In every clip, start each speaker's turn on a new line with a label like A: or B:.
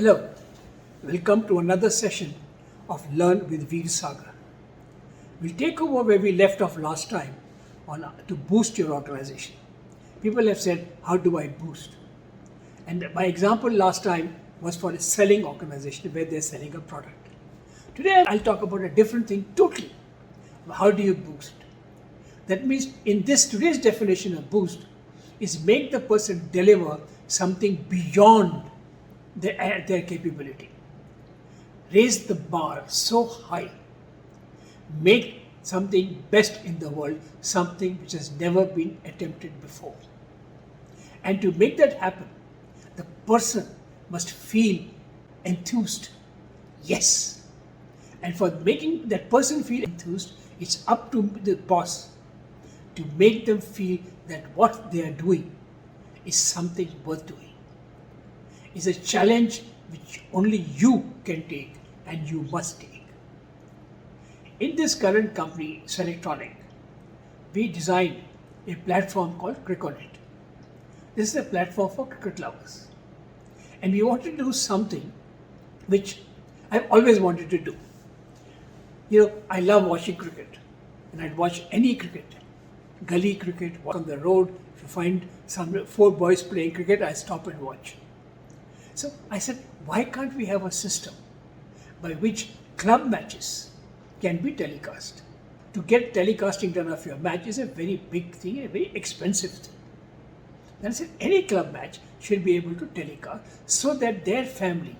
A: Hello, welcome to another session of Learn with Veer Sagar. We'll take over where we left off last time on to boost your organization. People have said, how do I boost? And my example last time was for a selling organization where they're selling a product. Today I'll talk about a different thing totally. How do you boost? That means in this today's definition of boost is make the person deliver something beyond their capability. Raise the bar so high. Make something best in the world, something which has never been attempted before. And to make that happen, the person must feel enthused. Yes. And for making that person feel enthused, it's up to the boss to make them feel that what they are doing is something worth doing. It's a challenge which only you can take and you must take. In this current company, Selectronic, we designed a platform called Criconet. This is a platform for cricket lovers. And we wanted to do something which I've always wanted to do. I love watching cricket. And I'd watch any cricket. Gully cricket, walk on the road. If you find some 4 boys playing cricket, I stop and watch. So I said, why can't we have a system by which club matches can be telecast? To get telecasting done of your match is a very big thing, a very expensive thing. Then I said, any club match should be able to telecast so that their family,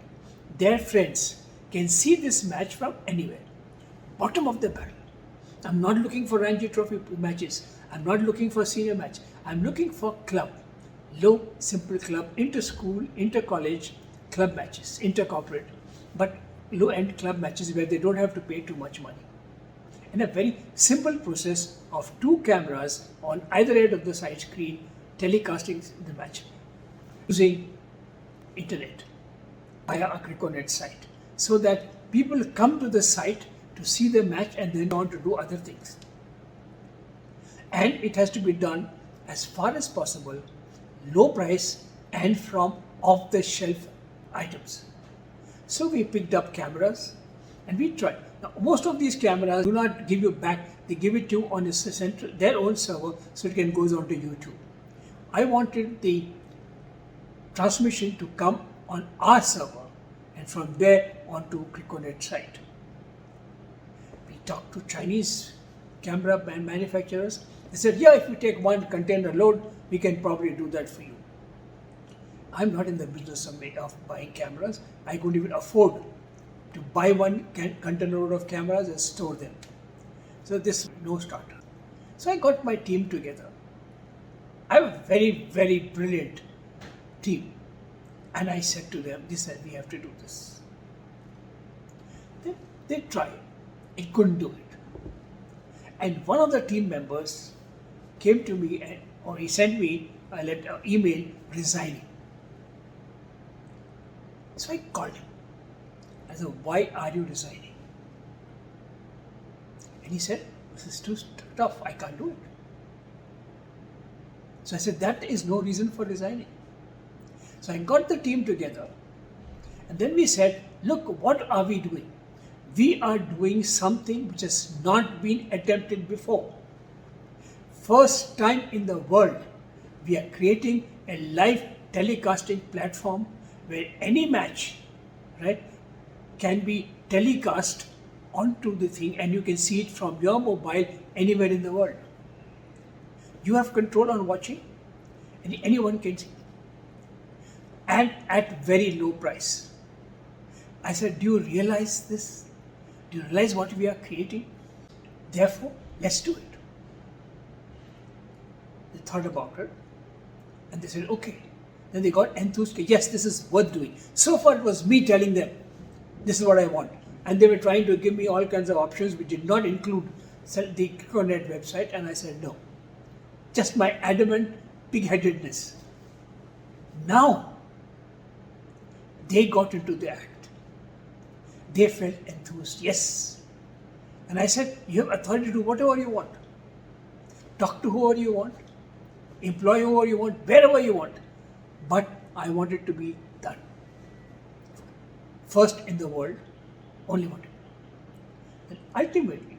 A: their friends can see this match from anywhere. Bottom of the barrel. I'm not looking for Ranji Trophy matches. I'm not looking for senior match. I'm looking for club. Low, simple club, inter-school, inter-college club matches, inter-corporate, but low-end club matches where they don't have to pay too much money. And a very simple process of 2 cameras on either end of the side screen telecasting the match using internet via a Criconet site so that people come to the site to see the match and then on to do other things. And it has to be done as far as possible, low price and from off-the-shelf items. So we picked up cameras and we tried. Now, most of these cameras do not give you back, they give it to you on their own server so it can go on to YouTube. I wanted the transmission to come on our server and from there onto Criconet site. We talked to Chinese camera manufacturers. They said, yeah, if you take 1 container load, we can probably do that for you. I'm not in the business of buying cameras. I couldn't even afford to buy 1 container load of cameras and store them. So this no starter. So I got my team together. I have a very, very brilliant team. And I said to them, we have to do this. They tried. It couldn't do it. And one of the team members came to me or he sent me an email resigning. So I called him. I said, why are you resigning? And he said, this is too tough, I can't do it. So I said, that is no reason for resigning. So I got the team together and then we said, look, what are we doing? We are doing something which has not been attempted before. First time in the world, we are creating a live telecasting platform where any match, right, can be telecast onto the thing and you can see it from your mobile anywhere in the world. You have control on watching and anyone can see it. And at very low price. I said, do you realize this? Do you realize what we are creating? Therefore, let's do it. They thought about it and they said, okay. Then they got enthused. Yes, this is worth doing. So far it was me telling them, this is what I want. And they were trying to give me all kinds of options which did not include the Criconet website. And I said, no. Just my adamant pig-headedness. Now, they got into the act. They felt enthused. Yes. And I said, you have authority to do whatever you want. Talk to whoever you want. Employ whoever you want, wherever you want. But I want it to be done. first in the world, only wanted. And ultimately,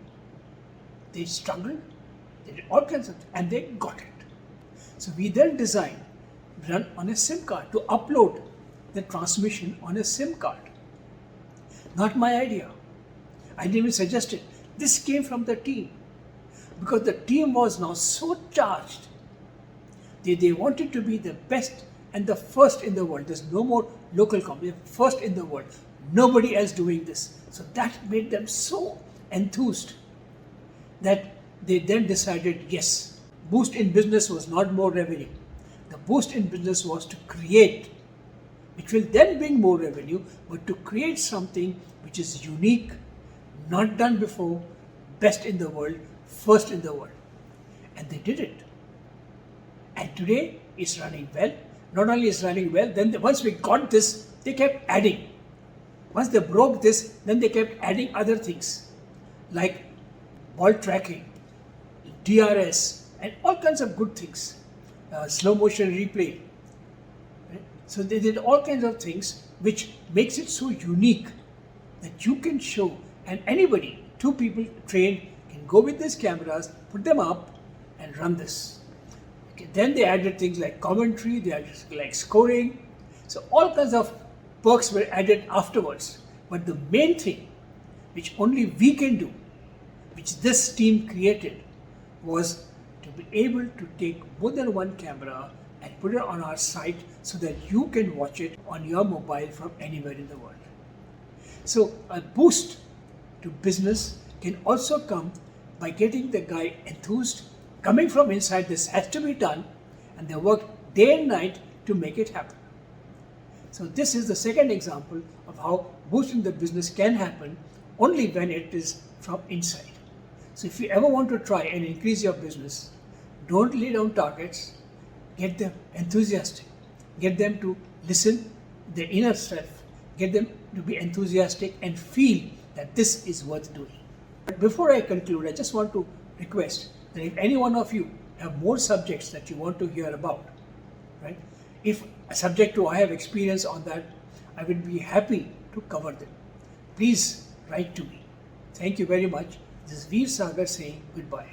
A: they struggled, they did all kinds of things, and they got it. So we then designed, run on a SIM card to upload the transmission on a SIM card. Not my idea. I didn't even suggest it. This came from the team because the team was now so charged. They wanted to be the best and the first in the world. There's no more local company, first in the world. Nobody else doing this. So that made them so enthused that they then decided, yes, boost in business was not more revenue. The boost in business was to create, which will then bring more revenue, but to create something which is unique, not done before, best in the world, first in the world. And they did it. And today it's running well. Not only is running well, then once we got this, they kept adding. Once they broke this, then they kept adding other things like ball tracking, DRS, and all kinds of good things. Slow motion replay. Right? So they did all kinds of things which makes it so unique that you can show, and anybody, two people trained, can go with these cameras, put them up and run this. Okay, then they added things like commentary, they added like scoring. So all kinds of perks were added afterwards. But the main thing, which only we can do, which this team created, was to be able to take more than one camera and put it on our site so that you can watch it on your mobile from anywhere in the world. So a boost to business can also come by getting the guy enthused, coming from inside. This has to be done, and they work day and night to make it happen. So this is the second example of how boosting the business can happen only when it is from inside. So if you ever want to try and increase your business, don't lay down targets, get them enthusiastic, get them to listen their inner self, get them to be enthusiastic and feel that this is worth doing. But before I conclude, I just want to request that if any one of you have more subjects that you want to hear about, right? If a subject I have experience on that, I will be happy to cover them. Please write to me. Thank you very much. This is Veer Sagar saying goodbye.